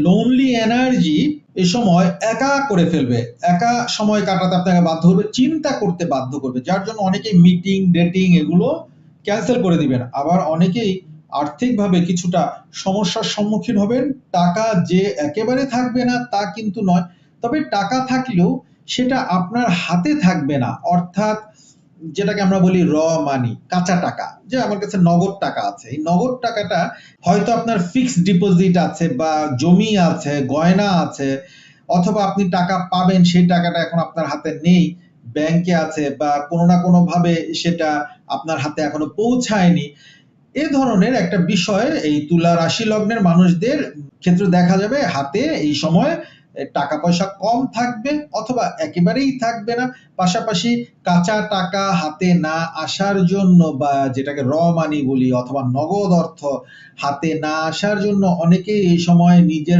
Lonely energy এ সময় একা করে ফেলবে, একা সময় কাটাতে আপনাকে বাধ্য করবে, চিন্তা করতে বাধ্য করবে, যার জন্য অনেকেই মিটিং ডেটিং এগুলো ক্যান্সেল করে দিবেন। আবার অনেকেই আর্থিকভাবে কিছুটা সমস্যার সম্মুখীন হবেন। টাকা যে একেবারে থাকবে না তা কিন্তু নয়, তবে টাকা থাকলেও সেটা আপনার হাতে থাকবে না, অর্থাৎ যেটাকে আমরা বলি র মানি, কাঁচা টাকা, যে আমার কাছে নগদ টাকা আছে, এই নগদ টাকাটা হয়তো আপনার ফিক্সড ডিপোজিট আছে বা জমি আছে, গয়না আছে, অথবা আপনি টাকা পাবেন সেই টাকাটা এখন আপনার হাতে নেই, ব্যাংকে আছে বা কোনো না কোনো ভাবে সেটা আপনার হাতে এখনো পৌঁছায়নি। এ ধরনের একটা বিষয় এই তুলা রাশি লগ্নের মানুষদের ক্ষেত্রে দেখা যাবে, হাতে এই সময় টাকা পয়সা কম থাকবে অথবা একেবারেই থাকবে না। পাশাপাশি কাঁচা টাকা হাতে না আসার জন্য বা যেটাকে র মানি বলি অথবা নগদ অর্থ হাতে না আসার জন্য অনেকেই এই সময় নিজের